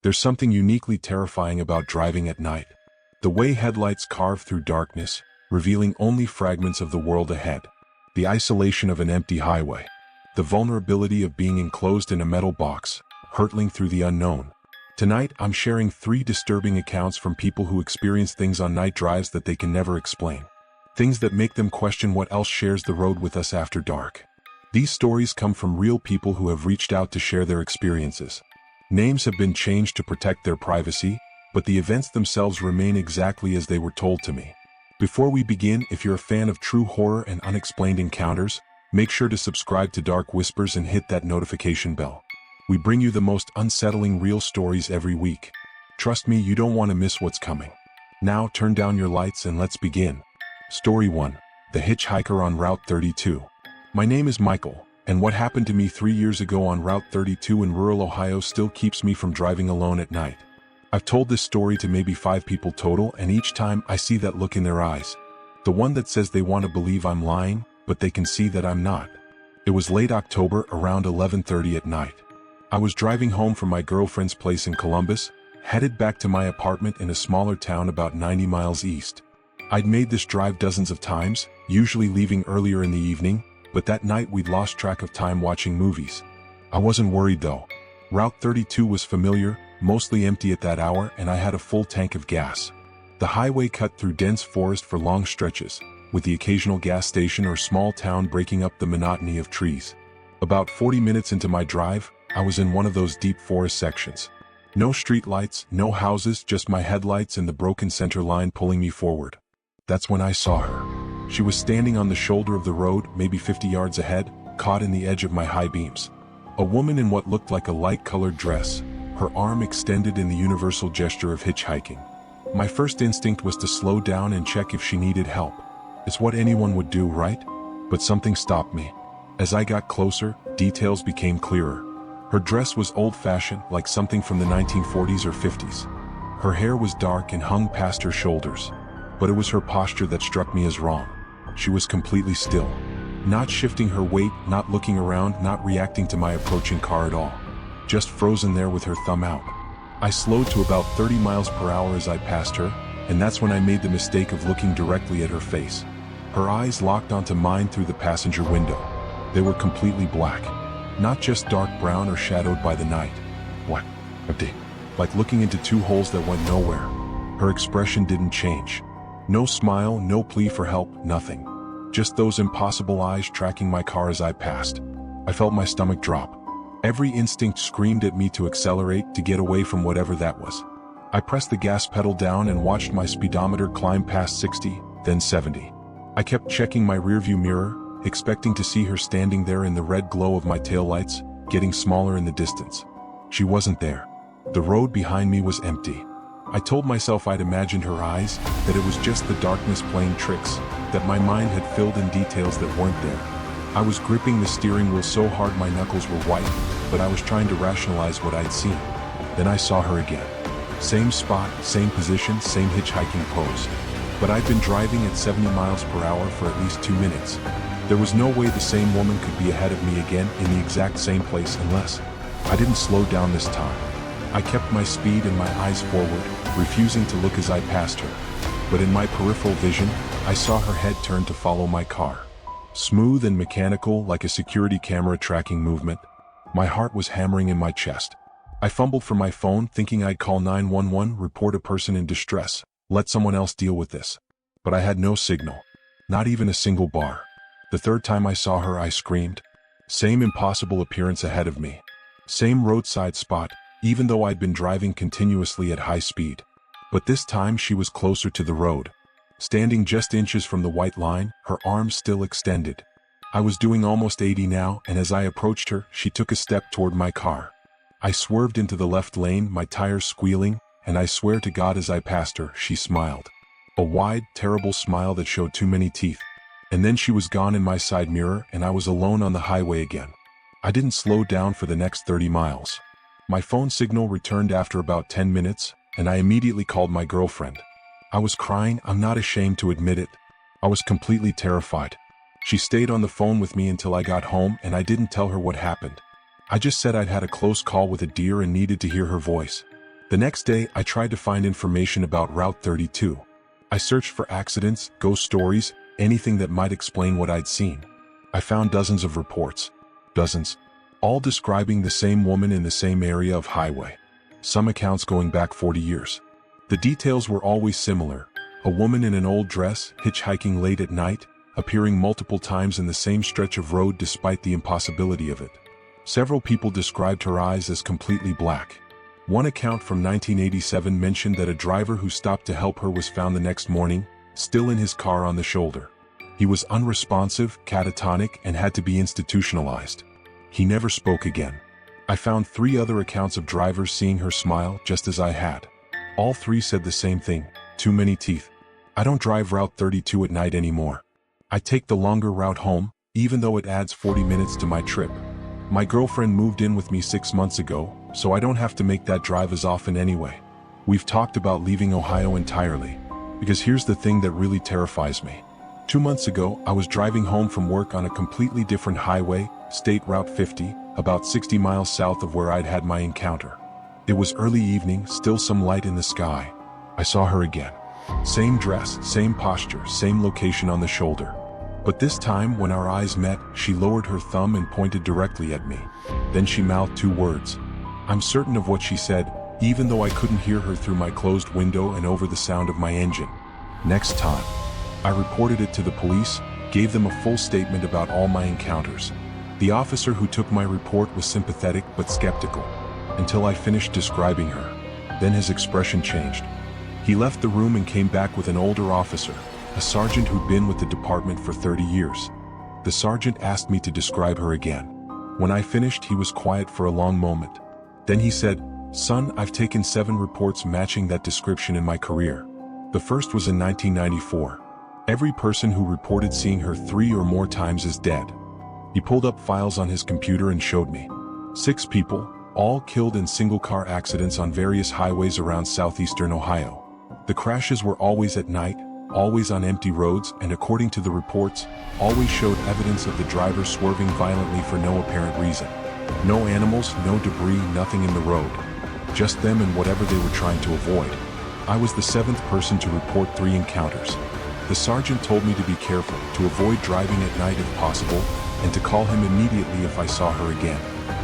There's something uniquely terrifying about driving at night. The way headlights carve through darkness, revealing only fragments of the world ahead. The isolation of an empty highway. The vulnerability of being enclosed in a metal box, hurtling through the unknown. Tonight, I'm sharing 3 disturbing accounts from people who experience things on night drives that they can never explain. Things that make them question what else shares the road with us after dark. These stories come from real people who have reached out to share their experiences. Names have been changed to protect their privacy, but the events themselves remain exactly as they were told to me. Before we begin, if you're a fan of true horror and unexplained encounters, make sure to subscribe to Dark Whispers and hit that notification bell. We bring you the most unsettling real stories every week. Trust me, you don't want to miss what's coming. Now turn down your lights and let's begin. Story 1. The Hitchhiker on Route 32. My name is Michael, and what happened to me 3 years ago on Route 32 in rural Ohio still keeps me from driving alone at night. I've told this story to maybe 5 people total, and each time I see that look in their eyes. The one that says they want to believe I'm lying, but they can see that I'm not. It was late October, around 11:30 at night. I was driving home from my girlfriend's place in Columbus, headed back to my apartment in a smaller town about 90 miles east. I'd made this drive dozens of times, usually leaving earlier in the evening, but that night we'd lost track of time watching movies. I wasn't worried though. Route 32 was familiar, mostly empty at that hour, and I had a full tank of gas. The highway cut through dense forest for long stretches, with the occasional gas station or small town breaking up the monotony of trees. About 40 minutes into my drive, I was in one of those deep forest sections. No street lights, no houses, just my headlights and the broken center line pulling me forward. That's when I saw her. She was standing on the shoulder of the road, maybe 50 yards ahead, caught in the edge of my high beams. A woman in what looked like a light-colored dress, her arm extended in the universal gesture of hitchhiking. My first instinct was to slow down and check if she needed help. It's what anyone would do, right? But something stopped me. As I got closer, details became clearer. Her dress was old-fashioned, like something from the 1940s or 50s. Her hair was dark and hung past her shoulders. But it was her posture that struck me as wrong. She was completely still. Not shifting her weight, not looking around, not reacting to my approaching car at all. Just frozen there with her thumb out. I slowed to about 30 miles per hour as I passed her, and that's when I made the mistake of looking directly at her face. Her eyes locked onto mine through the passenger window. They were completely black. Not just dark brown or shadowed by the night. What? Empty. Like looking into 2 holes that went nowhere. Her expression didn't change. No smile, no plea for help, nothing. Just those impossible eyes tracking my car as I passed. I felt my stomach drop. Every instinct screamed at me to accelerate, to get away from whatever that was. I pressed the gas pedal down and watched my speedometer climb past 60, then 70. I kept checking my rearview mirror, expecting to see her standing there in the red glow of my taillights, getting smaller in the distance. She wasn't there. The road behind me was empty. I told myself I'd imagined her eyes, that it was just the darkness playing tricks, that my mind had filled in details that weren't there. I was gripping the steering wheel so hard my knuckles were white, but I was trying to rationalize what I'd seen. Then I saw her again. Same spot, same position, same hitchhiking pose. But I'd been driving at 70 miles per hour for at least 2 minutes. There was no way the same woman could be ahead of me again in the exact same place unless I didn't slow down this time. I kept my speed and my eyes forward, refusing to look as I passed her. But in my peripheral vision, I saw her head turn to follow my car. Smooth and mechanical, like a security camera tracking movement. My heart was hammering in my chest. I fumbled for my phone, thinking I'd call 911, report a person in distress, let someone else deal with this. But I had no signal. Not even a single bar. The 3rd time I saw her, I screamed. Same impossible appearance ahead of me. Same roadside spot, even though I'd been driving continuously at high speed. But this time she was closer to the road. Standing just inches from the white line, her arms still extended. I was doing almost 80 now, and as I approached her, she took a step toward my car. I swerved into the left lane, my tires squealing, and I swear to God as I passed her, she smiled. A wide, terrible smile that showed too many teeth. And then she was gone in my side mirror, and I was alone on the highway again. I didn't slow down for the next 30 miles. My phone signal returned after about 10 minutes, and I immediately called my girlfriend. I was crying, I'm not ashamed to admit it. I was completely terrified. She stayed on the phone with me until I got home, and I didn't tell her what happened. I just said I'd had a close call with a deer and needed to hear her voice. The next day, I tried to find information about Route 32. I searched for accidents, ghost stories, anything that might explain what I'd seen. I found dozens of reports. Dozens. All describing the same woman in the same area of highway. Some accounts going back 40 years. The details were always similar. A woman in an old dress, hitchhiking late at night, appearing multiple times in the same stretch of road despite the impossibility of it. Several people described her eyes as completely black. One account from 1987 mentioned that a driver who stopped to help her was found the next morning, still in his car on the shoulder. He was unresponsive, catatonic, and had to be institutionalized. He never spoke again. I found 3 other accounts of drivers seeing her smile just as I had. All 3 said the same thing: too many teeth. I don't drive Route 32 at night anymore. I take the longer route home, even though it adds 40 minutes to my trip. My girlfriend moved in with me 6 months ago, so I don't have to make that drive as often anyway. We've talked about leaving Ohio entirely, because here's the thing that really terrifies me. 2 months ago, I was driving home from work on a completely different highway, State Route 50, about 60 miles south of where I'd had my encounter. It was early evening, still some light in the sky. I saw her again. Same dress, same posture, same location on the shoulder. But this time, when our eyes met, she lowered her thumb and pointed directly at me. Then she mouthed 2 words. I'm certain of what she said, even though I couldn't hear her through my closed window and over the sound of my engine. Next time. I reported it to the police, gave them a full statement about all my encounters. The officer who took my report was sympathetic but skeptical, until I finished describing her. Then his expression changed. He left the room and came back with an older officer, a sergeant who'd been with the department for 30 years. The sergeant asked me to describe her again. When I finished, he was quiet for a long moment. Then he said, "Son, I've taken 7 reports matching that description in my career. The first was in 1994. Every person who reported seeing her 3 or more times is dead." He pulled up files on his computer and showed me. 6 people, all killed in single-car accidents on various highways around southeastern Ohio. The crashes were always at night, always on empty roads, and according to the reports, always showed evidence of the driver swerving violently for no apparent reason. No animals, no debris, nothing in the road. Just them and whatever they were trying to avoid. I was the 7th person to report 3 encounters. The sergeant told me to be careful, to avoid driving at night if possible, and to call him immediately if I saw her again.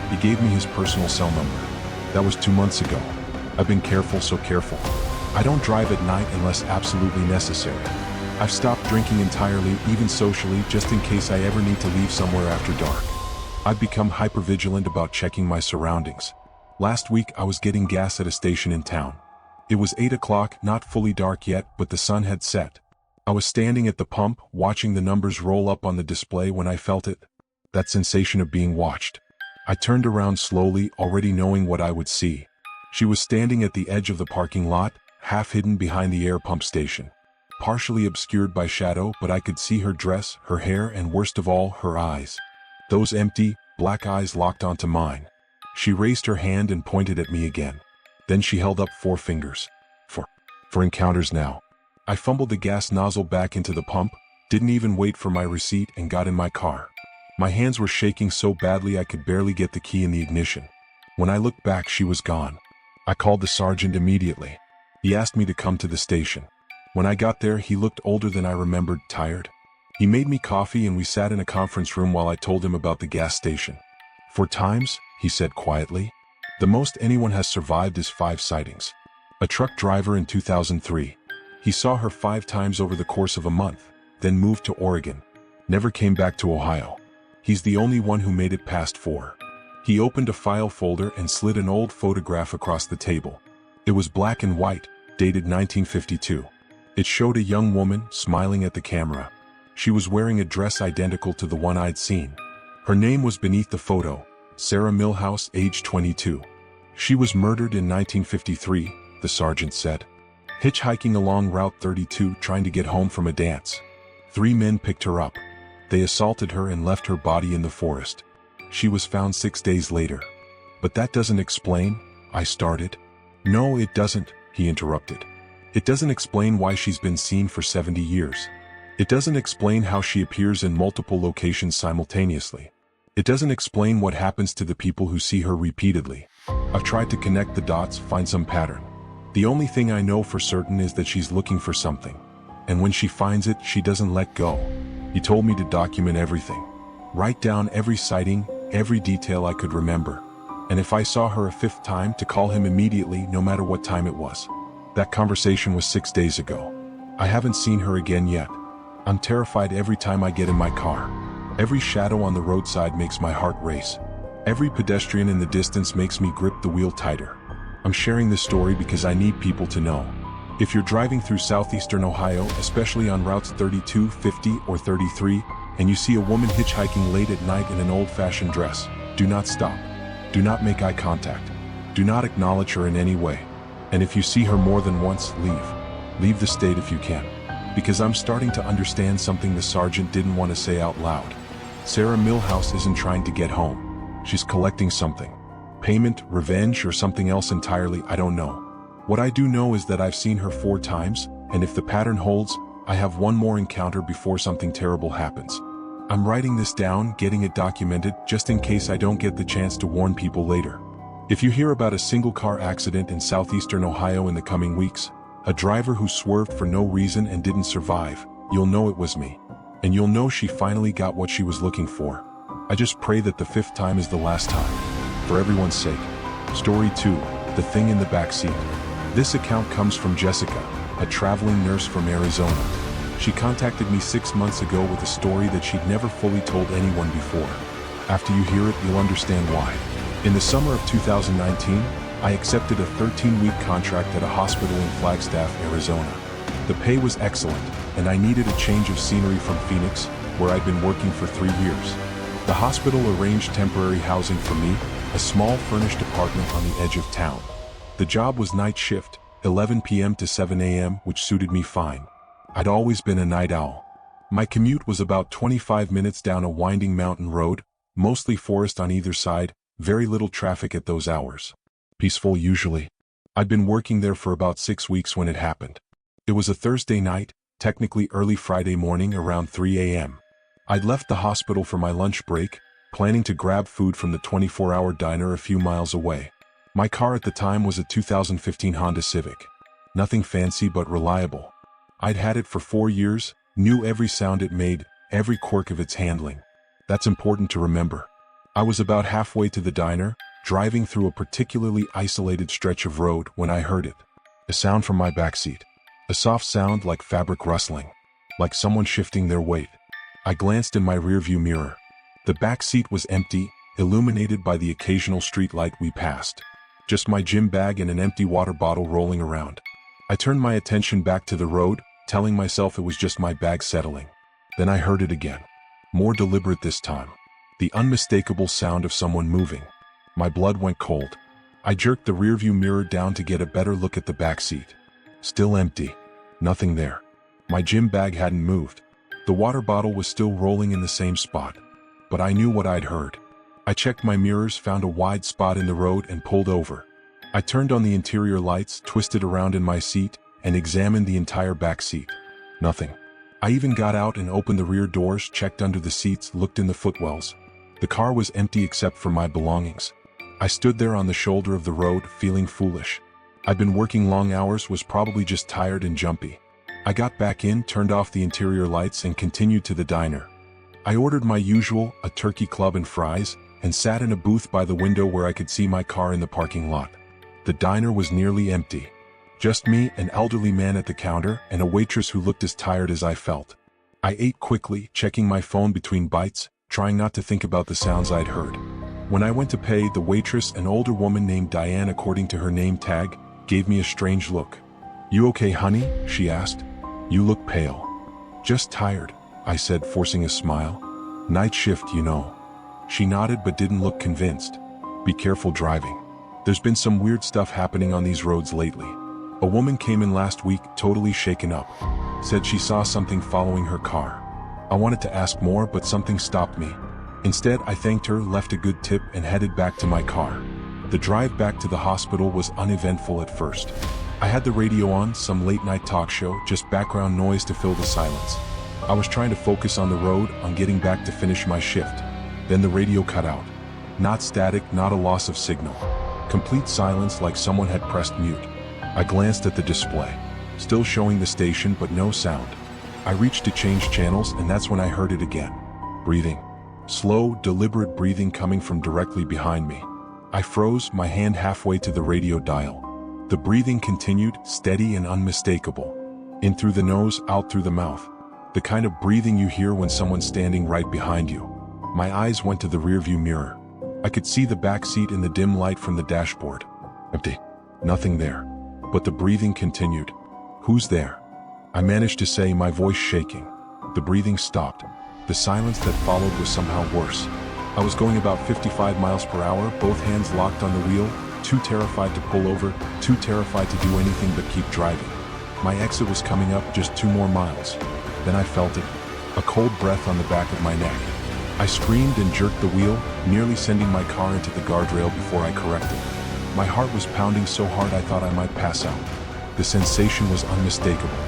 He gave me his personal cell number. That was 2 months ago. I've been careful, so careful. I don't drive at night unless absolutely necessary. I've stopped drinking entirely, even socially, just in case I ever need to leave somewhere after dark. I've become hypervigilant about checking my surroundings. Last week I was getting gas at a station in town. It was 8 o'clock, not fully dark yet, but the sun had set. I was standing at the pump, watching the numbers roll up on the display when I felt it. That sensation of being watched. I turned around slowly, already knowing what I would see. She was standing at the edge of the parking lot, half hidden behind the air pump station. Partially obscured by shadow, but I could see her dress, her hair, and worst of all, her eyes. Those empty, black eyes locked onto mine. She raised her hand and pointed at me again. Then she held up 4 fingers. For encounters now. I fumbled the gas nozzle back into the pump, didn't even wait for my receipt, and got in my car. My hands were shaking so badly I could barely get the key in the ignition. When I looked back, she was gone. I called the sergeant immediately. He asked me to come to the station. When I got there, he looked older than I remembered, tired. He made me coffee and we sat in a conference room while I told him about the gas station. 4 times, he said quietly. The most anyone has survived is 5 sightings. A truck driver in 2003. He saw her 5 times over the course of a month, then moved to Oregon. Never came back to Ohio. He's the only one who made it past 4. He opened a file folder and slid an old photograph across the table. It was black and white, dated 1952. It showed a young woman smiling at the camera. She was wearing a dress identical to the one I'd seen. Her name was beneath the photo, Sarah Milhouse, age 22. She was murdered in 1953, the sergeant said. Hitchhiking along Route 32 trying to get home from a dance. 3 men picked her up. They assaulted her and left her body in the forest. She was found 6 days later. But that doesn't explain, I started. No, it doesn't, he interrupted. It doesn't explain why she's been seen for 70 years. It doesn't explain how she appears in multiple locations simultaneously. It doesn't explain what happens to the people who see her repeatedly. I've tried to connect the dots, find some pattern. The only thing I know for certain is that she's looking for something. And when she finds it, she doesn't let go. He told me to document everything. Write down every sighting, every detail I could remember. And if I saw her a fifth time, to call him immediately, no matter what time it was. That conversation was 6 days ago. I haven't seen her again yet. I'm terrified every time I get in my car. Every shadow on the roadside makes my heart race. Every pedestrian in the distance makes me grip the wheel tighter. I'm sharing this story because I need people to know. If you're driving through southeastern Ohio, especially on routes 32, 50, or 33, and you see a woman hitchhiking late at night in an old-fashioned dress, do not stop. Do not make eye contact. Do not acknowledge her in any way. And if you see her more than once, leave. Leave the state if you can. Because I'm starting to understand something the sergeant didn't want to say out loud. Sarah Milhouse isn't trying to get home. She's collecting something. Payment, revenge, or something else entirely, I don't know. What I do know is that I've seen her 4 times, and if the pattern holds, I have one more encounter before something terrible happens. I'm writing this down, getting it documented, just in case I don't get the chance to warn people later. If you hear about a single car accident in southeastern Ohio in the coming weeks, a driver who swerved for no reason and didn't survive, you'll know it was me. And you'll know she finally got what she was looking for. I just pray that the 5th time is the last time. For everyone's sake. Story 2, The Thing in the Backseat. This account comes from Jessica, a traveling nurse from Arizona. She contacted me 6 months ago with a story that she'd never fully told anyone before. After you hear it, you'll understand why. In the summer of 2019, I accepted a 13-week contract at a hospital in Flagstaff, Arizona. The pay was excellent, and I needed a change of scenery from Phoenix, where I'd been working for 3 years. The hospital arranged temporary housing for me, a small furnished apartment on the edge of town. The job was night shift, 11 p.m. to 7 a.m., which suited me fine. I'd always been a night owl. My commute was about 25 minutes down a winding mountain road, mostly forest on either side, very little traffic at those hours. Peaceful usually. I'd been working there for about 6 weeks when it happened. It was a Thursday night, technically early Friday morning around 3 a.m. I'd left the hospital for my lunch break, planning to grab food from the 24-hour diner a few miles away. My car at the time was a 2015 Honda Civic. Nothing fancy but reliable. I'd had it for 4 years, knew every sound it made, every quirk of its handling. That's important to remember. I was about halfway to the diner, driving through a particularly isolated stretch of road when I heard it. A sound from my backseat. A soft sound like fabric rustling. Like someone shifting their weight. I glanced in my rearview mirror. The back seat was empty, illuminated by the occasional street light we passed. Just my gym bag and an empty water bottle rolling around. I turned my attention back to the road, telling myself it was just my bag settling. Then I heard it again. More deliberate this time. The unmistakable sound of someone moving. My blood went cold. I jerked the rearview mirror down to get a better look at the back seat. Still empty. Nothing there. My gym bag hadn't moved. The water bottle was still rolling in the same spot. But I knew what I'd heard. I checked my mirrors, found a wide spot in the road, and pulled over. I turned on the interior lights, twisted around in my seat, and examined the entire back seat. Nothing. I even got out and opened the rear doors, checked under the seats, looked in the footwells. The car was empty except for my belongings. I stood there on the shoulder of the road, feeling foolish. I'd been working long hours, was probably just tired and jumpy. I got back in, turned off the interior lights, and continued to the diner. I ordered my usual, a turkey club and fries, and sat in a booth by the window where I could see my car in the parking lot. The diner was nearly empty. Just me, an elderly man at the counter, and a waitress who looked as tired as I felt. I ate quickly, checking my phone between bites, trying not to think about the sounds I'd heard. When I went to pay, the waitress, an older woman named Diane according to her name tag, gave me a strange look. "You okay, honey?" she asked. "You look pale." "Just tired," I said, forcing a smile. "Night shift, you know." She nodded but didn't look convinced. "Be careful driving. There's been some weird stuff happening on these roads lately. A woman came in last week, totally shaken up. Said she saw something following her car. I wanted to ask more, but something stopped me. Instead, I thanked her, left a good tip, and headed back to my car. The drive back to the hospital was uneventful at first. I had the radio on, some late-night talk show, just background noise to fill the silence. I was trying to focus on the road, on getting back to finish my shift. Then the radio cut out. Not static, not a loss of signal. Complete silence, like someone had pressed mute. I glanced at the display, still showing the station but no sound. I reached to change channels, and that's when I heard it again. Breathing. Slow, deliberate breathing coming from directly behind me. I froze, my hand halfway to the radio dial. The breathing continued, steady and unmistakable. In through the nose, out through the mouth. The kind of breathing you hear when someone's standing right behind you. My eyes went to the rearview mirror. I could see the back seat in the dim light from the dashboard. Empty. Nothing there. But the breathing continued. Who's there? I managed to say, my voice shaking. The breathing stopped. The silence that followed was somehow worse. I was going about 55 miles per hour, both hands locked on the wheel, too terrified to pull over, too terrified to do anything but keep driving. My exit was coming up, just 2 more miles. Then I felt it. A cold breath on the back of my neck. I screamed and jerked the wheel, nearly sending my car into the guardrail before I corrected. My heart was pounding so hard I thought I might pass out. The sensation was unmistakable.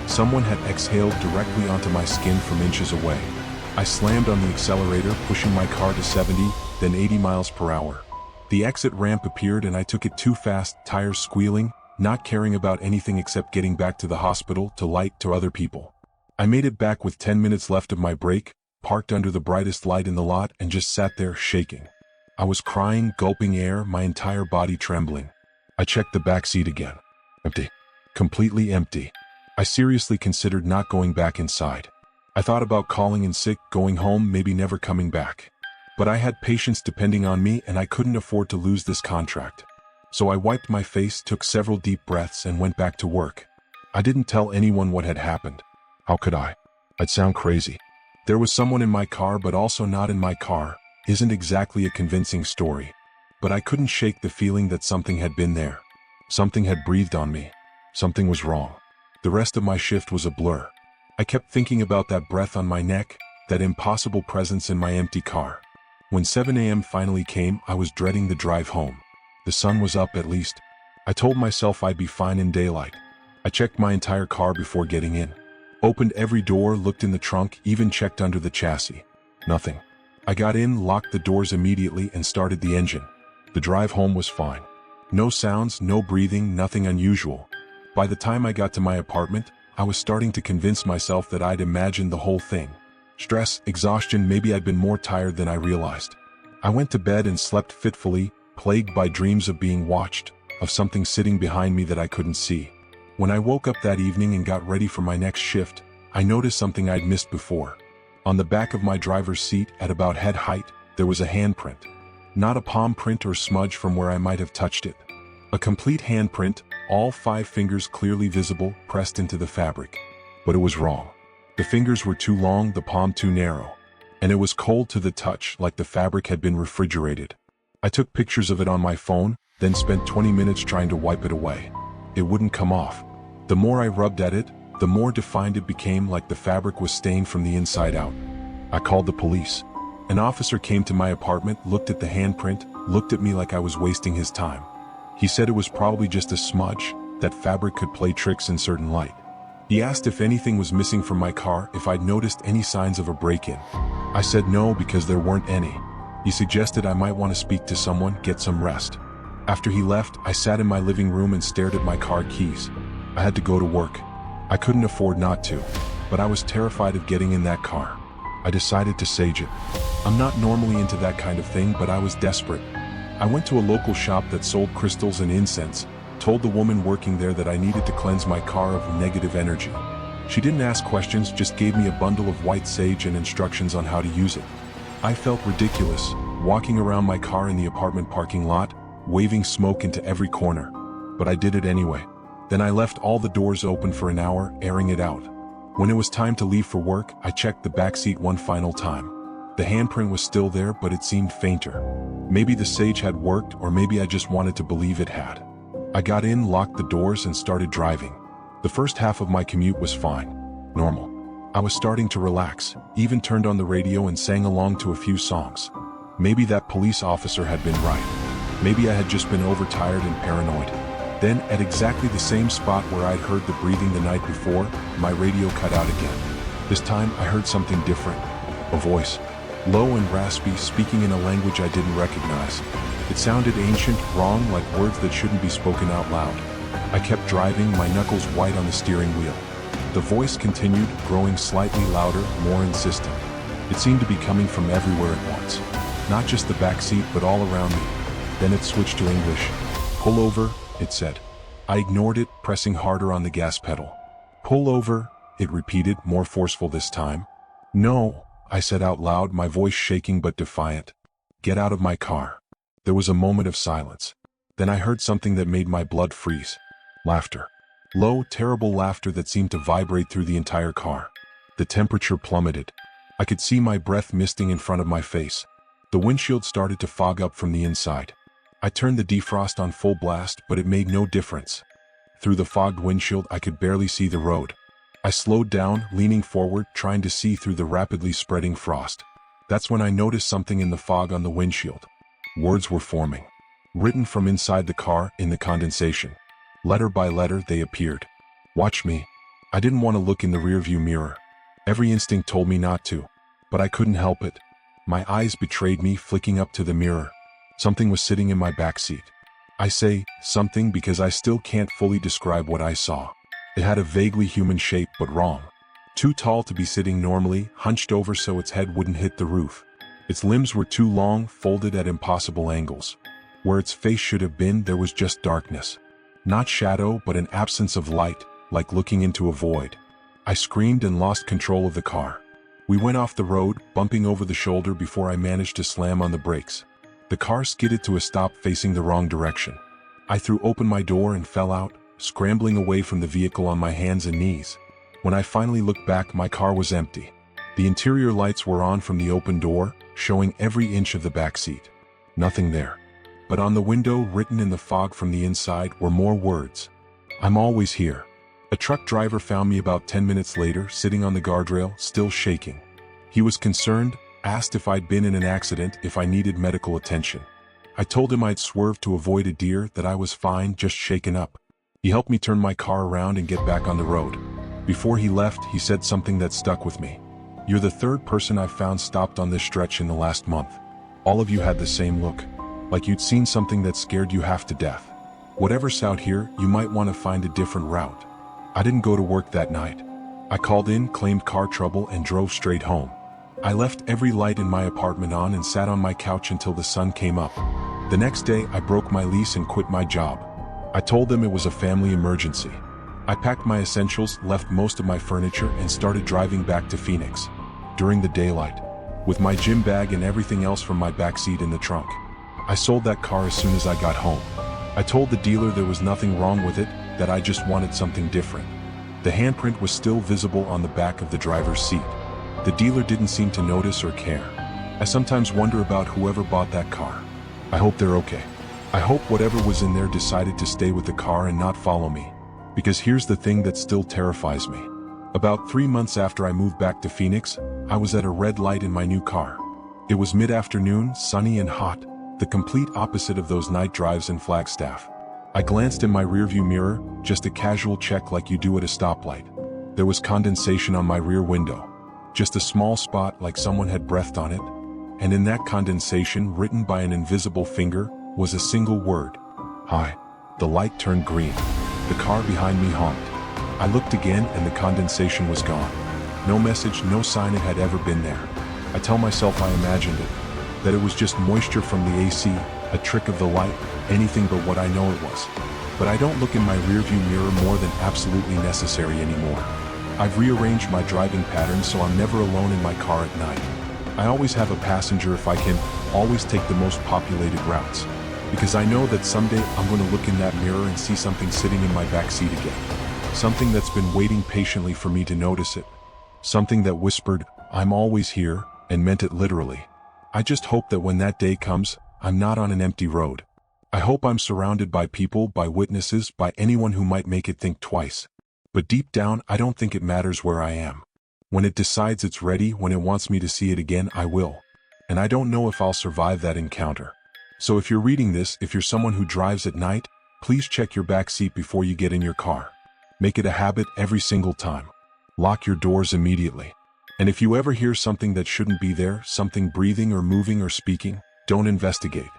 Someone had exhaled directly onto my skin from inches away. I slammed on the accelerator, pushing my car to 70, then 80 miles per hour. The exit ramp appeared and I took it too fast, tires squealing, not caring about anything except getting back to the hospital, to light, to other people. I made it back with 10 minutes left of my break, parked under the brightest light in the lot, and just sat there, shaking. I was crying, gulping air, my entire body trembling. I checked the back seat again. Empty. Completely empty. I seriously considered not going back inside. I thought about calling in sick, going home, maybe never coming back. But I had patients depending on me and I couldn't afford to lose this contract. So I wiped my face, took several deep breaths, and went back to work. I didn't tell anyone what had happened. How could I? I'd sound crazy. There was someone in my car but also not in my car. Isn't exactly a convincing story. But I couldn't shake the feeling that something had been there. Something had breathed on me. Something was wrong. The rest of my shift was a blur. I kept thinking about that breath on my neck, that impossible presence in my empty car. When 7 a.m. finally came, I was dreading the drive home. The sun was up at least. I told myself I'd be fine in daylight. I checked my entire car before getting in. Opened every door, looked in the trunk, even checked under the chassis. Nothing. I got in, locked the doors immediately, and started the engine. The drive home was fine. No sounds, no breathing, nothing unusual. By the time I got to my apartment, I was starting to convince myself that I'd imagined the whole thing. Stress, exhaustion, maybe I'd been more tired than I realized. I went to bed and slept fitfully, plagued by dreams of being watched, of something sitting behind me that I couldn't see. When I woke up that evening and got ready for my next shift, I noticed something I'd missed before. On the back of my driver's seat, at about head height, there was a handprint. Not a palm print or smudge from where I might have touched it. A complete handprint, all 5 fingers clearly visible, pressed into the fabric. But it was wrong. The fingers were too long, the palm too narrow. And it was cold to the touch, like the fabric had been refrigerated. I took pictures of it on my phone, then spent 20 minutes trying to wipe it away. It wouldn't come off. The more I rubbed at it, the more defined it became, like the fabric was stained from the inside out. I called the police. An officer came to my apartment, looked at the handprint, looked at me like I was wasting his time. He said it was probably just a smudge, that fabric could play tricks in certain light. He asked if anything was missing from my car, if I'd noticed any signs of a break-in. I said no because there weren't any. He suggested I might want to speak to someone, get some rest. After he left, I sat in my living room and stared at my car keys. I had to go to work. I couldn't afford not to, but I was terrified of getting in that car. I decided to sage it. I'm not normally into that kind of thing, but I was desperate. I went to a local shop that sold crystals and incense, told the woman working there that I needed to cleanse my car of negative energy. She didn't ask questions, just gave me a bundle of white sage and instructions on how to use it. I felt ridiculous, walking around my car in the apartment parking lot, waving smoke into every corner. But I did it anyway. Then I left all the doors open for an hour, airing it out. When it was time to leave for work, I checked the backseat one final time. The handprint was still there, but it seemed fainter. Maybe the sage had worked, or maybe I just wanted to believe it had. I got in, locked the doors, and started driving. The first half of my commute was fine. Normal. I was starting to relax, even turned on the radio and sang along to a few songs. Maybe that police officer had been right. Maybe I had just been overtired and paranoid. Then, at exactly the same spot where I'd heard the breathing the night before, my radio cut out again. This time, I heard something different. A voice. low and raspy, speaking in a language I didn't recognize. It sounded ancient, wrong, like words that shouldn't be spoken out loud. I kept driving, my knuckles white on the steering wheel. The voice continued, growing slightly louder, more insistent. It seemed to be coming from everywhere at once. Not just the back seat, but all around me. Then it switched to English. "Pull over," it said. I ignored it, pressing harder on the gas pedal. "Pull over," it repeated, more forceful this time. "No," I said out loud, my voice shaking but defiant. "Get out of my car." There was a moment of silence. Then I heard something that made my blood freeze. Laughter. Low, terrible laughter that seemed to vibrate through the entire car. The temperature plummeted. I could see my breath misting in front of my face. The windshield started to fog up from the inside. I turned the defrost on full blast, but it made no difference. Through the fogged windshield, I could barely see the road. I slowed down, leaning forward, trying to see through the rapidly spreading frost. That's when I noticed something in the fog on the windshield. Words were forming. Written from inside the car, in the condensation. Letter by letter, they appeared. "Watch me." I didn't want to look in the rearview mirror. Every instinct told me not to. But I couldn't help it. My eyes betrayed me, flicking up to the mirror. Something was sitting in my back seat. I say something because I still can't fully describe what I saw. It had a vaguely human shape, but wrong. Too tall to be sitting normally, hunched over so its head wouldn't hit the roof. Its limbs were too long, folded at impossible angles. Where its face should have been, there was just darkness. Not shadow, but an absence of light, like looking into a void. I screamed and lost control of the car. We went off the road, bumping over the shoulder before I managed to slam on the brakes. The car skidded to a stop, facing the wrong direction. I threw open my door and fell out, scrambling away from the vehicle on my hands and knees. When I finally looked back, my car was empty. The interior lights were on from the open door, showing every inch of the back seat. Nothing there. But on the window, written in the fog from the inside, were more words. "I'm always here." A truck driver found me about 10 minutes later, sitting on the guardrail, still shaking. He was concerned, asked if I'd been in an accident, if I needed medical attention. I told him I'd swerved to avoid a deer, that I was fine, just shaken up. He helped me turn my car around and get back on the road. Before he left, he said something that stuck with me. "You're the third person I've found stopped on this stretch in the last month. All of you had the same look. Like you'd seen something that scared you half to death. Whatever's out here, you might want to find a different route." I didn't go to work that night. I called in, claimed car trouble, and drove straight home. I left every light in my apartment on and sat on my couch until the sun came up. The next day, I broke my lease and quit my job. I told them it was a family emergency. I packed my essentials, left most of my furniture, and started driving back to Phoenix. During the daylight. With my gym bag and everything else from my backseat in the trunk. I sold that car as soon as I got home. I told the dealer there was nothing wrong with it, that I just wanted something different. The handprint was still visible on the back of the driver's seat. The dealer didn't seem to notice or care. I sometimes wonder about whoever bought that car. I hope they're okay. I hope whatever was in there decided to stay with the car and not follow me. Because here's the thing that still terrifies me. About 3 months after I moved back to Phoenix, I was at a red light in my new car. It was mid-afternoon, sunny and hot, the complete opposite of those night drives in Flagstaff. I glanced in my rearview mirror, just a casual check like you do at a stoplight. There was condensation on my rear window. Just a small spot like someone had breathed on it. And in that condensation, written by an invisible finger, was a single word. "Hi." The light turned green. The car behind me honked. I looked again and the condensation was gone. No message, no sign it had ever been there. I tell myself I imagined it. That it was just moisture from the AC, a trick of the light, anything but what I know it was. But I don't look in my rearview mirror more than absolutely necessary anymore. I've rearranged my driving patterns so I'm never alone in my car at night. I always have a passenger if I can, always take the most populated routes. Because I know that someday I'm going to look in that mirror and see something sitting in my back seat again. Something that's been waiting patiently for me to notice it. Something that whispered, "I'm always here," and meant it literally. I just hope that when that day comes, I'm not on an empty road. I hope I'm surrounded by people, by witnesses, by anyone who might make it think twice. But deep down, I don't think it matters where I am. When it decides it's ready, when it wants me to see it again, I will. And I don't know if I'll survive that encounter. So if you're reading this, if you're someone who drives at night, please check your back seat before you get in your car. Make it a habit every single time. Lock your doors immediately. And if you ever hear something that shouldn't be there, something breathing or moving or speaking, don't investigate.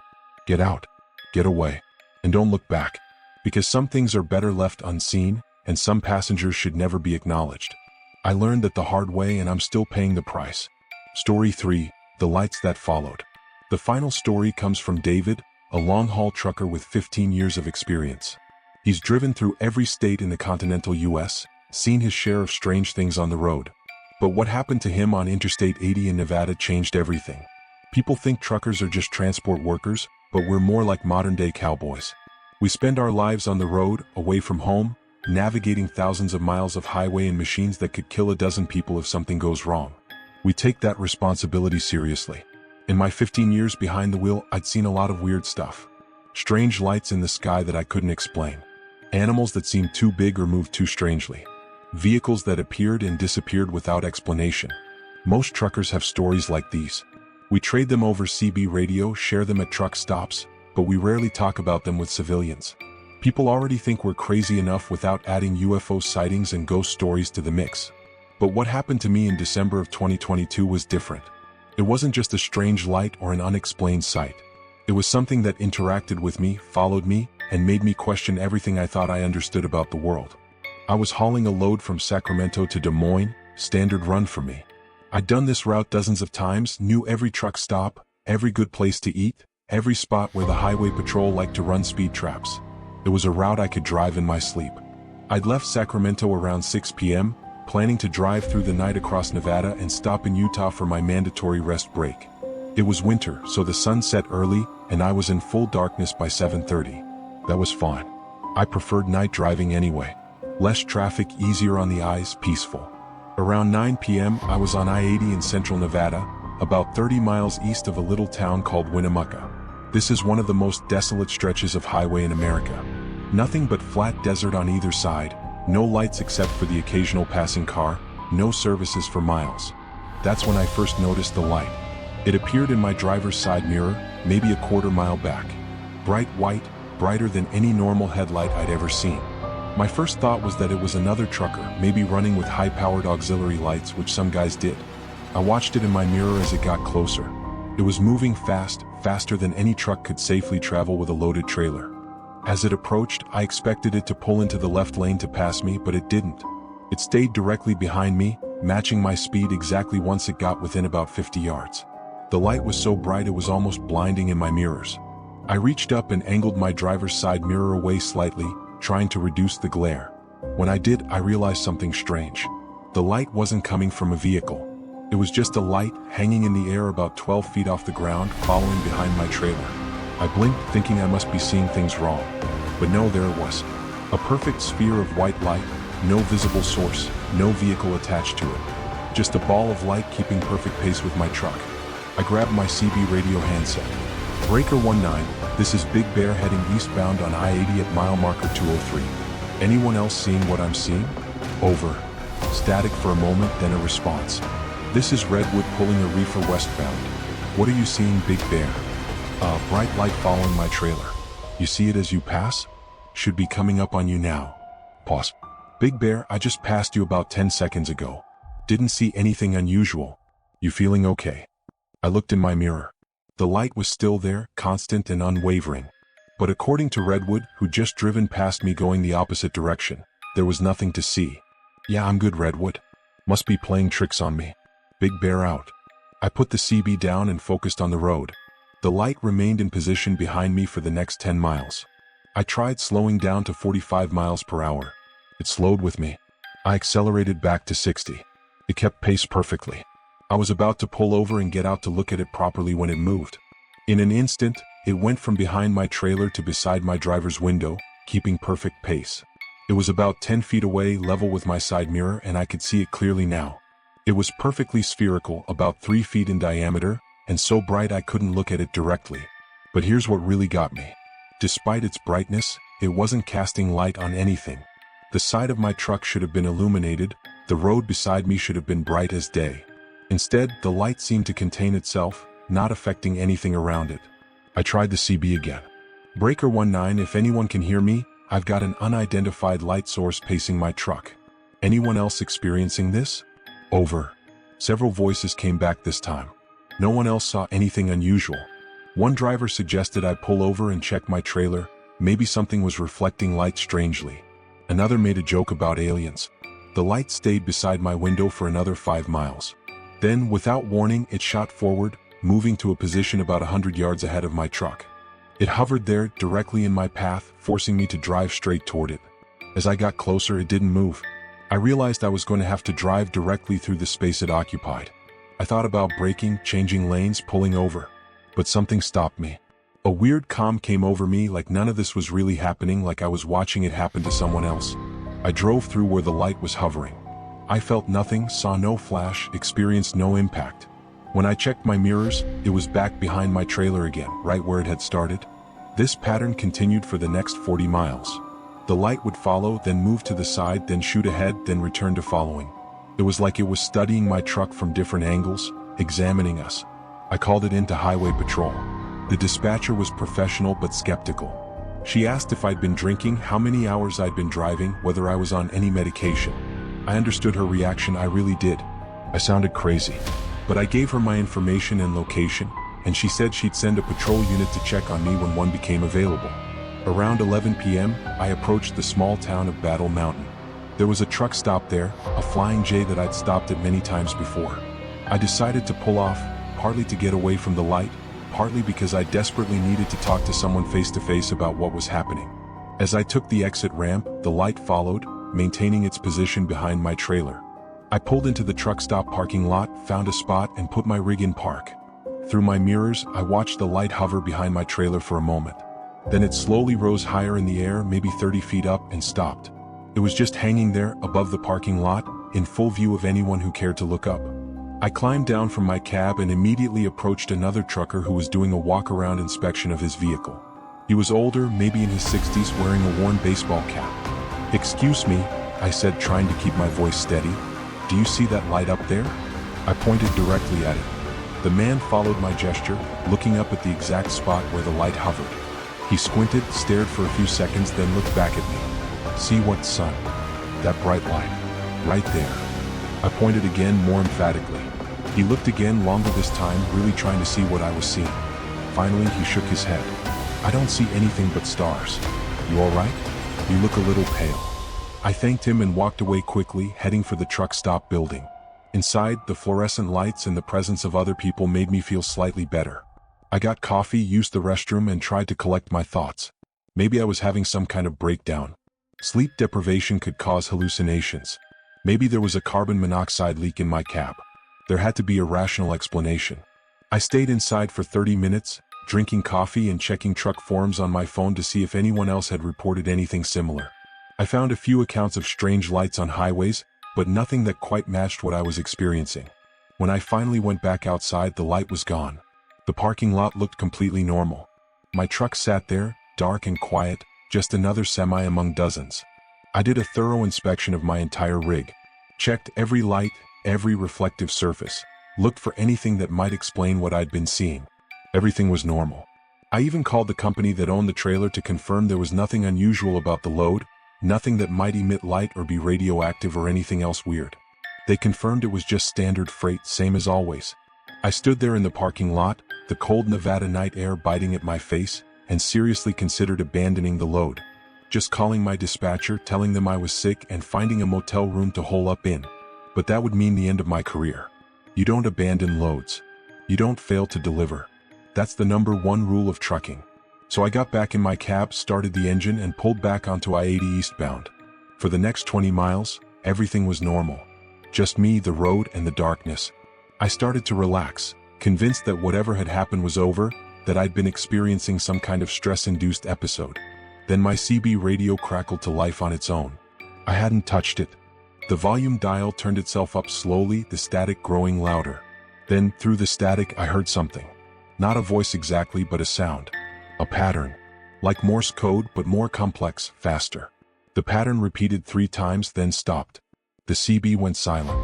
Get out, get away, and don't look back. Because some things are better left unseen, and some passengers should never be acknowledged. I learned that the hard way, and I'm still paying the price. Story 3, The Lights That Followed. The final story comes from David, a long-haul trucker with 15 years of experience. He's driven through every state in the continental U.S., seen his share of strange things on the road. But what happened to him on Interstate 80 in Nevada changed everything. People think truckers are just transport workers, but we're more like modern-day cowboys. We spend our lives on the road, away from home, navigating thousands of miles of highway in machines that could kill a dozen people if something goes wrong. We take that responsibility seriously. In my 15 years behind the wheel, I'd seen a lot of weird stuff. Strange lights in the sky that I couldn't explain. Animals that seemed too big or moved too strangely. Vehicles that appeared and disappeared without explanation. Most truckers have stories like these. We trade them over CB radio, share them at truck stops, but we rarely talk about them with civilians. People already think we're crazy enough without adding UFO sightings and ghost stories to the mix. But what happened to me in December of 2022 was different. It wasn't just a strange light or an unexplained sight. It was something that interacted with me, followed me, and made me question everything I thought I understood about the world. I was hauling a load from Sacramento to Des Moines, standard run for me. I'd done this route dozens of times, knew every truck stop, every good place to eat, every spot where the highway patrol liked to run speed traps. It was a route I could drive in my sleep. I'd left Sacramento around 6 p.m., planning to drive through the night across Nevada and stop in Utah for my mandatory rest break. It was winter, so the sun set early, and I was in full darkness by 7:30. That was fine. I preferred night driving anyway. Less traffic, easier on the eyes, peaceful. Around 9 p.m., I was on I-80 in central Nevada, about 30 miles east of a little town called Winnemucca. This is one of the most desolate stretches of highway in America. Nothing but flat desert on either side, no lights except for the occasional passing car, no services for miles. That's when I first noticed the light. It appeared in my driver's side mirror, maybe a quarter mile back. Bright white, brighter than any normal headlight I'd ever seen. My first thought was that it was another trucker, maybe running with high-powered auxiliary lights, which some guys did. I watched it in my mirror as it got closer. It was moving fast, faster than any truck could safely travel with a loaded trailer. As it approached, I expected it to pull into the left lane to pass me, but it didn't. It stayed directly behind me, matching my speed exactly once it got within about 50 yards. The light was so bright it was almost blinding in my mirrors. I reached up and angled my driver's side mirror away slightly, trying to reduce the glare. When I did, I realized something strange. The light wasn't coming from a vehicle. It was just a light hanging in the air about 12 feet off the ground, following behind my trailer. I blinked, thinking I must be seeing things wrong. But no, there it was. A perfect sphere of white light, no visible source, no vehicle attached to it. Just a ball of light keeping perfect pace with my truck. I grabbed my CB radio handset. Breaker 19, this is Big Bear heading eastbound on I-80 at mile marker 203. Anyone else seeing what I'm seeing? Over. Static for a moment, then a response. This is Redwood pulling a reefer westbound. What are you seeing, Big Bear? A bright light following my trailer. You see it as you pass? Should be coming up on you now. Pause. Big Bear, I just passed you about 10 seconds ago. Didn't see anything unusual. You feeling okay? I looked in my mirror. The light was still there, constant and unwavering. But according to Redwood, who'd just driven past me going the opposite direction, there was nothing to see. Yeah, I'm good, Redwood. Must be playing tricks on me. Big Bear out. I put the CB down and focused on the road. The light remained in position behind me for the next 10 miles. I tried slowing down to 45 miles per hour. It slowed with me. I accelerated back to 60. It kept pace perfectly. I was about to pull over and get out to look at it properly when it moved. In an instant, it went from behind my trailer to beside my driver's window, keeping perfect pace. It was about 10 feet away, level with my side mirror, and I could see it clearly now. It was perfectly spherical, about 3 feet in diameter, and so bright I couldn't look at it directly. But here's what really got me. Despite its brightness, it wasn't casting light on anything. The side of my truck should have been illuminated, the road beside me should have been bright as day. Instead, the light seemed to contain itself, not affecting anything around it. I tried the CB again. Breaker 19, if anyone can hear me, I've got an unidentified light source pacing my truck. Anyone else experiencing this? Over. Several voices came back this time. No one else saw anything unusual. One driver suggested I pull over and check my trailer, maybe something was reflecting light strangely. Another made a joke about aliens. The light stayed beside my window for another 5 miles. Then, without warning, it shot forward, moving to a position about 100 yards ahead of my truck. It hovered there, directly in my path, forcing me to drive straight toward it. As I got closer, it didn't move. I realized I was going to have to drive directly through the space it occupied. I thought about braking, changing lanes, pulling over. But something stopped me. A weird calm came over me, like none of this was really happening, like I was watching it happen to someone else. I drove through where the light was hovering. I felt nothing, saw no flash, experienced no impact. When I checked my mirrors, it was back behind my trailer again, right where it had started. This pattern continued for the next 40 miles. The light would follow, then move to the side, then shoot ahead, then return to following. It was like it was studying my truck from different angles, examining us. I called it into highway patrol. The dispatcher was professional but skeptical. She asked if I'd been drinking, how many hours I'd been driving, whether I was on any medication. I understood her reaction, I really did. I sounded crazy. But I gave her my information and location, and she said she'd send a patrol unit to check on me when one became available. Around 11 p.m., I approached the small town of Battle Mountain. There was a truck stop there, a Flying J that I'd stopped at many times before. I decided to pull off, partly to get away from the light, partly because I desperately needed to talk to someone face-to-face about what was happening. As I took the exit ramp, the light followed, maintaining its position behind my trailer. I pulled into the truck stop parking lot, found a spot, and put my rig in park. Through my mirrors, I watched the light hover behind my trailer for a moment. Then it slowly rose higher in the air, maybe 30 feet up, and stopped. It was just hanging there, above the parking lot, in full view of anyone who cared to look up. I climbed down from my cab and immediately approached another trucker who was doing a walk-around inspection of his vehicle. He was older, maybe in his 60s, wearing a worn baseball cap. "Excuse me," I said, trying to keep my voice steady. "Do you see that light up there?" I pointed directly at it. The man followed my gesture, looking up at the exact spot where the light hovered. He squinted, stared for a few seconds, then looked back at me. "See what, son? That bright light. Right there." I pointed again, more emphatically. He looked again, longer this time, really trying to see what I was seeing. Finally, he shook his head. "I don't see anything but stars. You all right? You look a little pale." I thanked him and walked away quickly, heading for the truck stop building. Inside, the fluorescent lights and the presence of other people made me feel slightly better. I got coffee, used the restroom, and tried to collect my thoughts. Maybe I was having some kind of breakdown. Sleep deprivation could cause hallucinations. Maybe there was a carbon monoxide leak in my cab. There had to be a rational explanation. I stayed inside for 30 minutes, drinking coffee and checking truck forums on my phone to see if anyone else had reported anything similar. I found a few accounts of strange lights on highways, but nothing that quite matched what I was experiencing. When I finally went back outside, the light was gone. The parking lot looked completely normal. My truck sat there, dark and quiet, just another semi among dozens. I did a thorough inspection of my entire rig. Checked every light, every reflective surface. Looked for anything that might explain what I'd been seeing. Everything was normal. I even called the company that owned the trailer to confirm there was nothing unusual about the load, nothing that might emit light or be radioactive or anything else weird. They confirmed it was just standard freight, same as always. I stood there in the parking lot, the cold Nevada night air biting at my face, and seriously considered abandoning the load. Just calling my dispatcher, telling them I was sick, and finding a motel room to hole up in. But that would mean the end of my career. You don't abandon loads. You don't fail to deliver. That's the #1 rule of trucking. So I got back in my cab, started the engine, and pulled back onto I-80 eastbound. For the next 20 miles, everything was normal. Just me, the road, and the darkness. I started to relax, convinced that whatever had happened was over, that I'd been experiencing some kind of stress-induced episode. Then my CB radio crackled to life on its own. I hadn't touched it. The volume dial turned itself up slowly, the static growing louder. Then, through the static, I heard something. Not a voice exactly, but a sound. A pattern. Like Morse code, but more complex, faster. The pattern repeated 3 times, then stopped. The CB went silent.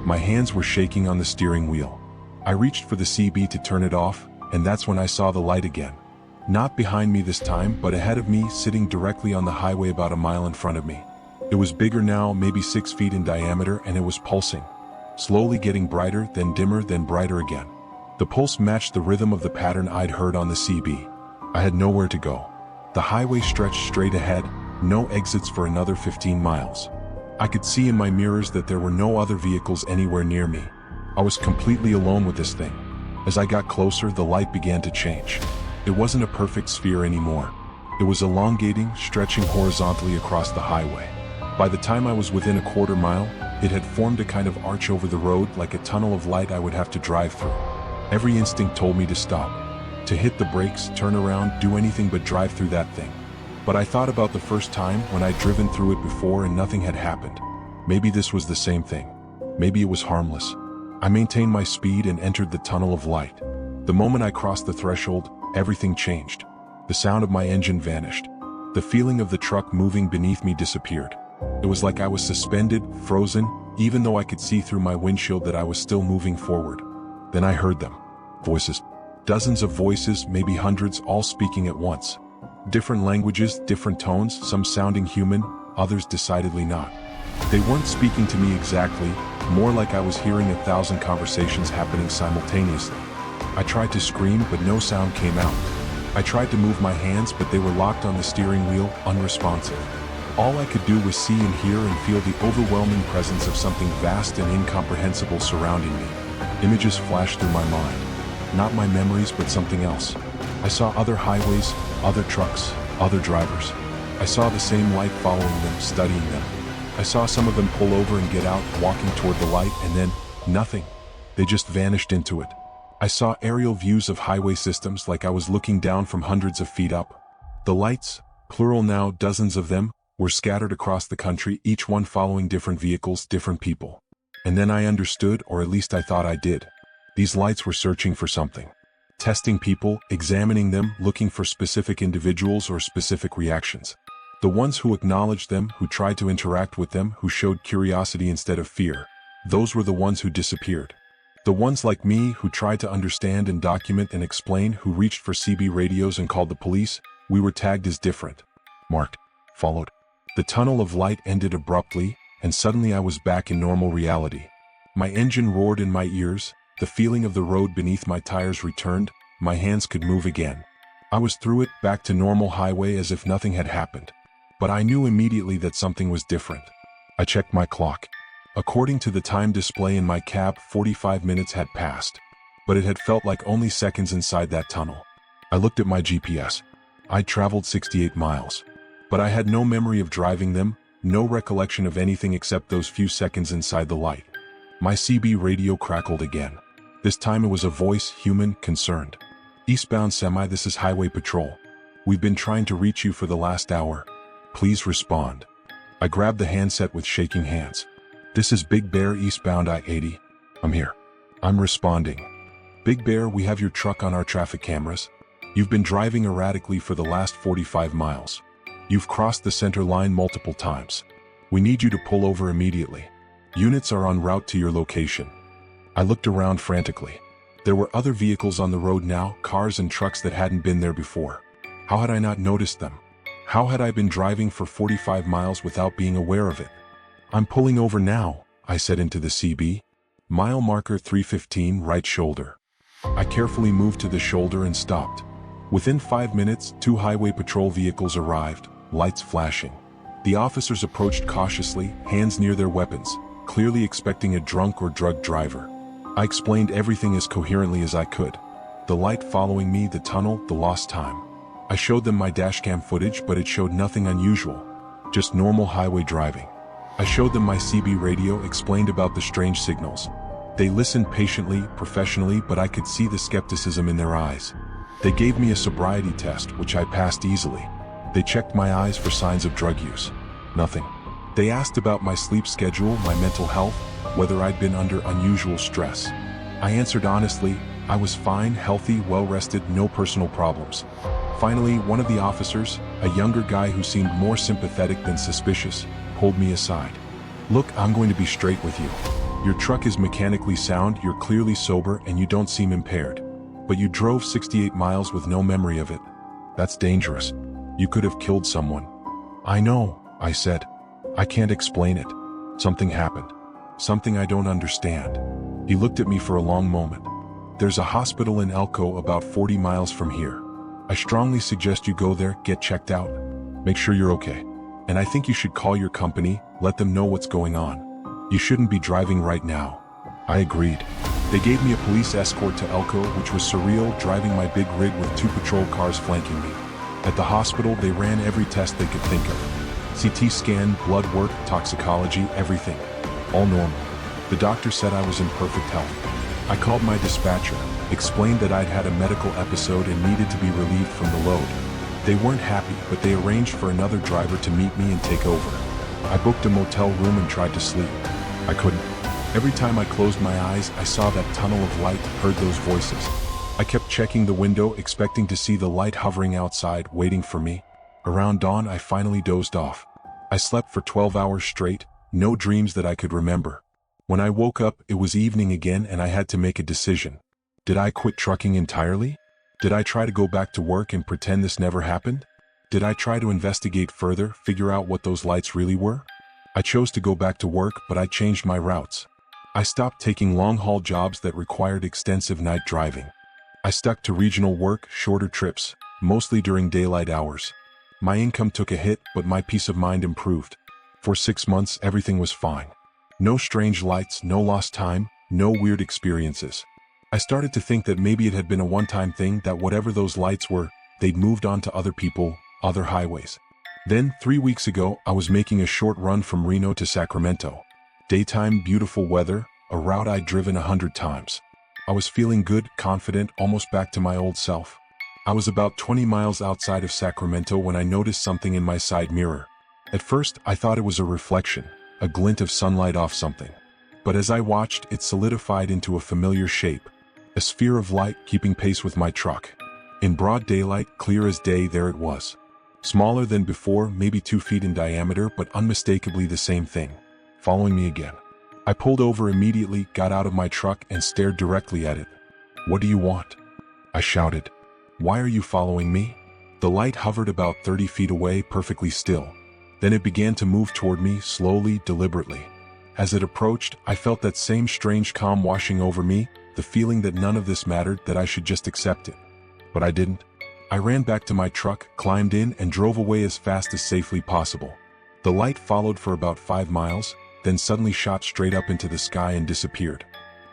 My hands were shaking on the steering wheel. I reached for the CB to turn it off, and that's when I saw the light again. Not behind me this time, but ahead of me, sitting directly on the highway about a mile in front of me. It was bigger now, maybe 6 feet in diameter, and it was pulsing. slowly getting brighter, then dimmer, then brighter again. The pulse matched the rhythm of the pattern I'd heard on the CB. I had nowhere to go. The highway stretched straight ahead, no exits for another 15 miles. I could see in my mirrors that there were no other vehicles anywhere near me. I was completely alone with this thing. As I got closer, the light began to change. It wasn't a perfect sphere anymore. It was elongating, stretching horizontally across the highway. By the time I was within a quarter mile, it had formed a kind of arch over the road, like a tunnel of light I would have to drive through. Every instinct told me to stop, to hit the brakes, turn around, do anything but drive through that thing. But I thought about the first time when I'd driven through it before and nothing had happened. Maybe this was the same thing. Maybe it was harmless. I maintained my speed and entered the tunnel of light. The moment I crossed the threshold, everything changed. The sound of my engine vanished. The feeling of the truck moving beneath me disappeared. It was like I was suspended, frozen, even though I could see through my windshield that I was still moving forward. Then I heard them. Voices. Dozens of voices, maybe hundreds, all speaking at once. Different languages, different tones, some sounding human, others decidedly not. They weren't speaking to me exactly, more like I was hearing 1,000 conversations happening simultaneously. I tried to scream, but no sound came out. I tried to move my hands, but they were locked on the steering wheel, unresponsive. All I could do was see and hear and feel the overwhelming presence of something vast and incomprehensible surrounding me. Images flashed through my mind. Not my memories, but something else. I saw other highways, other trucks, other drivers. I saw the same light following them, studying them. I saw some of them pull over and get out, walking toward the light, and then, nothing. They just vanished into it. I saw aerial views of highway systems like I was looking down from hundreds of feet up. The lights, plural now, dozens of them, were scattered across the country, each one following different vehicles, different people. And then I understood, or at least I thought I did. These lights were searching for something. Testing people, examining them, looking for specific individuals or specific reactions. The ones who acknowledged them, who tried to interact with them, who showed curiosity instead of fear, those were the ones who disappeared. The ones like me, who tried to understand and document and explain, who reached for CB radios and called the police, we were tagged as different. Marked. Followed. The tunnel of light ended abruptly, and suddenly I was back in normal reality. My engine roared in my ears, the feeling of the road beneath my tires returned, my hands could move again. I was through it, back to normal highway as if nothing had happened. But I knew immediately that something was different. I checked my clock. According to the time display in my cab, 45 minutes had passed. But it had felt like only seconds inside that tunnel. I looked at my GPS. I'd traveled 68 miles. But I had no memory of driving them, no recollection of anything except those few seconds inside the light. My CB radio crackled again. This time it was a voice, human, concerned. Eastbound semi, this is Highway Patrol. We've been trying to reach you for the last hour. Please respond. I grabbed the handset with shaking hands. This is Big Bear, eastbound I-80. I'm here. I'm responding. Big Bear, we have your truck on our traffic cameras. You've been driving erratically for the last 45 miles. You've crossed the center line multiple times. We need you to pull over immediately. Units are en route to your location. I looked around frantically. There were other vehicles on the road now, cars and trucks that hadn't been there before. How had I not noticed them? How had I been driving for 45 miles without being aware of it? I'm pulling over now, I said into the CB. Mile marker 315, right shoulder. I carefully moved to the shoulder and stopped. Within 5 minutes, 2 highway patrol vehicles arrived, lights flashing. The officers approached cautiously, hands near their weapons, clearly expecting a drunk or drugged driver. I explained everything as coherently as I could. The light following me, the tunnel, the lost time. I showed them my dashcam footage, but it showed nothing unusual. Just normal highway driving. I showed them my CB radio, explained about the strange signals. They listened patiently, professionally, but I could see the skepticism in their eyes. They gave me a sobriety test, which I passed easily. They checked my eyes for signs of drug use. Nothing. They asked about my sleep schedule, my mental health, whether I'd been under unusual stress. I answered honestly, I was fine, healthy, well-rested, no personal problems. Finally, one of the officers, a younger guy who seemed more sympathetic than suspicious, pulled me aside. Look, I'm going to be straight with you. Your truck is mechanically sound, you're clearly sober, and you don't seem impaired. But you drove 68 miles with no memory of it. That's dangerous. You could have killed someone. I know, I said. I can't explain it. Something happened. Something I don't understand. He looked at me for a long moment. There's a hospital in Elko about 40 miles from here. I strongly suggest you go there, get checked out. Make sure you're okay. And I think you should call your company, let them know what's going on. You shouldn't be driving right now. I agreed. They gave me a police escort to Elko, which was surreal, driving my big rig with 2 patrol cars flanking me. At the hospital, they ran every test they could think of. CT scan, blood work, toxicology, everything. All normal. The doctor said I was in perfect health. I called my dispatcher, explained that I'd had a medical episode and needed to be relieved from the load. They weren't happy, but they arranged for another driver to meet me and take over. I booked a motel room and tried to sleep. I couldn't. Every time I closed my eyes, I saw that tunnel of light, heard those voices. I kept checking the window, expecting to see the light hovering outside, waiting for me. Around dawn, I finally dozed off. I slept for 12 hours straight, no dreams that I could remember. When I woke up, it was evening again and I had to make a decision. Did I quit trucking entirely? Did I try to go back to work and pretend this never happened? Did I try to investigate further, figure out what those lights really were? I chose to go back to work, but I changed my routes. I stopped taking long-haul jobs that required extensive night driving. I stuck to regional work, shorter trips, mostly during daylight hours. My income took a hit, but my peace of mind improved. For 6 months, everything was fine. No strange lights, no lost time, no weird experiences. I started to think that maybe it had been a one-time thing, that whatever those lights were, they'd moved on to other people, other highways. Then, 3 weeks ago, I was making a short run from Reno to Sacramento. Daytime, beautiful weather, a route I'd driven 100 times. I was feeling good, confident, almost back to my old self. I was about 20 miles outside of Sacramento when I noticed something in my side mirror. At first, I thought it was a reflection, a glint of sunlight off something. But as I watched, it solidified into a familiar shape. A sphere of light keeping pace with my truck. In broad daylight, clear as day, there it was. Smaller than before, maybe 2 feet in diameter, but unmistakably the same thing. Following me again. I pulled over immediately, got out of my truck, and stared directly at it. "What do you want?" I shouted. "Why are you following me?" The light hovered about 30 feet away, perfectly still. Then it began to move toward me, slowly, deliberately. As it approached, I felt that same strange calm washing over me, the feeling that none of this mattered, that I should just accept it. But I didn't. I ran back to my truck, climbed in, and drove away as fast as safely possible. The light followed for about 5 miles, then suddenly shot straight up into the sky and disappeared.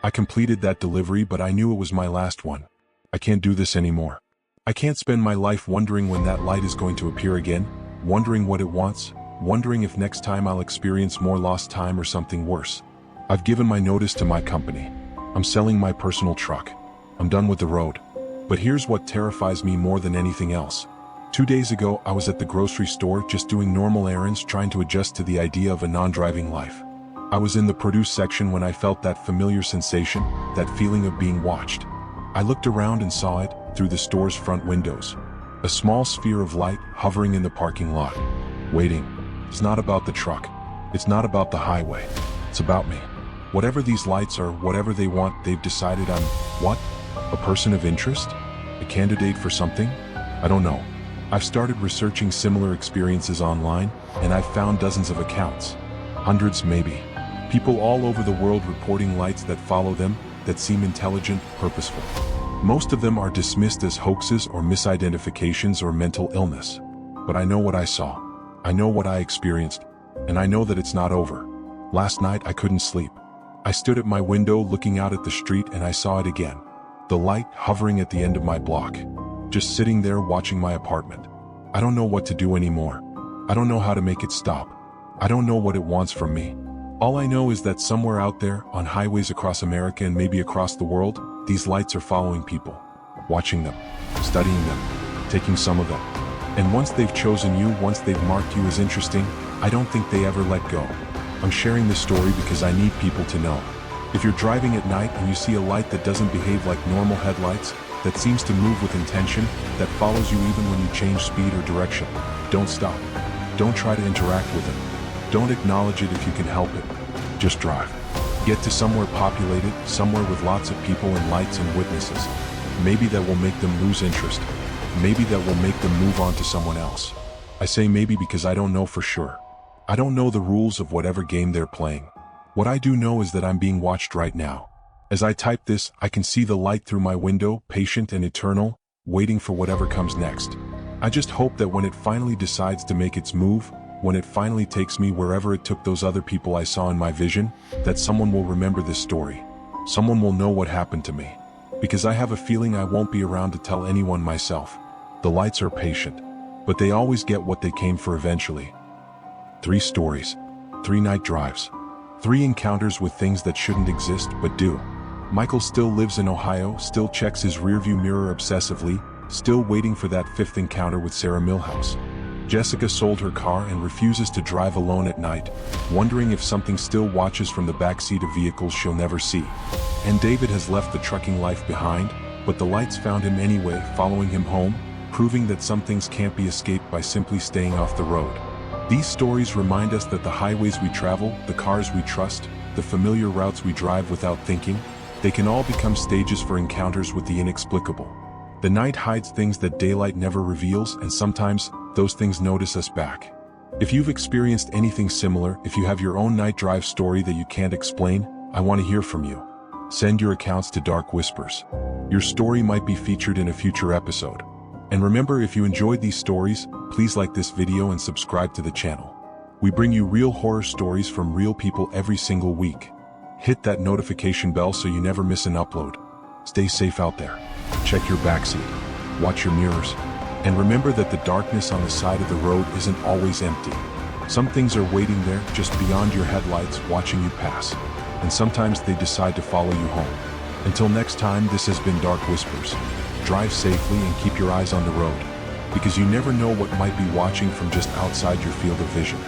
I completed that delivery, but I knew it was my last one. I can't do this anymore. I can't spend my life wondering when that light is going to appear again, wondering what it wants, wondering if next time I'll experience more lost time or something worse. I've given my notice to my company. I'm selling my personal truck. I'm done with the road. But here's what terrifies me more than anything else. 2 days ago, I was at the grocery store just doing normal errands, trying to adjust to the idea of a non-driving life. I was in the produce section when I felt that familiar sensation, that feeling of being watched. I looked around and saw it through the store's front windows. A small sphere of light hovering in the parking lot. Waiting. It's not about the truck. It's not about the highway. It's about me. Whatever these lights are, whatever they want, they've decided I'm, what? A person of interest? A candidate for something? I don't know. I've started researching similar experiences online, and I've found dozens of accounts. Hundreds maybe. People all over the world reporting lights that follow them, that seem intelligent, purposeful. Most of them are dismissed as hoaxes or misidentifications or mental illness. But I know what I saw. I know what I experienced. And I know that it's not over. Last night I couldn't sleep. I stood at my window looking out at the street and I saw it again. The light hovering at the end of my block. Just sitting there watching my apartment. I don't know what to do anymore. I don't know how to make it stop. I don't know what it wants from me. All I know is that somewhere out there, on highways across America and maybe across the world, these lights are following people. Watching them. Studying them. Taking some of them. And once they've chosen you, once they've marked you as interesting, I don't think they ever let go. I'm sharing this story because I need people to know. If you're driving at night and you see a light that doesn't behave like normal headlights, that seems to move with intention, that follows you even when you change speed or direction, don't stop. Don't try to interact with it. Don't acknowledge it if you can help it. Just drive. Get to somewhere populated, somewhere with lots of people and lights and witnesses. Maybe that will make them lose interest. Maybe that will make them move on to someone else. I say maybe because I don't know for sure. I don't know the rules of whatever game they're playing. What I do know is that I'm being watched right now. As I type this, I can see the light through my window, patient and eternal, waiting for whatever comes next. I just hope that when it finally decides to make its move, when it finally takes me wherever it took those other people I saw in my vision, that someone will remember this story. Someone will know what happened to me. Because I have a feeling I won't be around to tell anyone myself. The lights are patient, but they always get what they came for eventually. 3 stories, 3 night drives, 3 encounters with things that shouldn't exist but do. Michael still lives in Ohio, still checks his rearview mirror obsessively, still waiting for that 5th encounter with Sarah Milhouse. Jessica sold her car and refuses to drive alone at night, wondering if something still watches from the backseat of vehicles she'll never see. And David has left the trucking life behind, but the lights found him anyway, following him home, proving that some things can't be escaped by simply staying off the road. These stories remind us that the highways we travel, the cars we trust, the familiar routes we drive without thinking, they can all become stages for encounters with the inexplicable. The night hides things that daylight never reveals, and sometimes, those things notice us back. If you've experienced anything similar, if you have your own night drive story that you can't explain, I want to hear from you. Send your accounts to Dark Whispers. Your story might be featured in a future episode. And remember, if you enjoyed these stories, please like this video and subscribe to the channel. We bring you real horror stories from real people every single week. Hit that notification bell so you never miss an upload. Stay safe out there. Check your backseat. Watch your mirrors. And remember that the darkness on the side of the road isn't always empty. Some things are waiting there, just beyond your headlights, watching you pass. And sometimes they decide to follow you home. Until next time, this has been Dark Whispers. Drive safely and keep your eyes on the road, because you never know what might be watching from just outside your field of vision.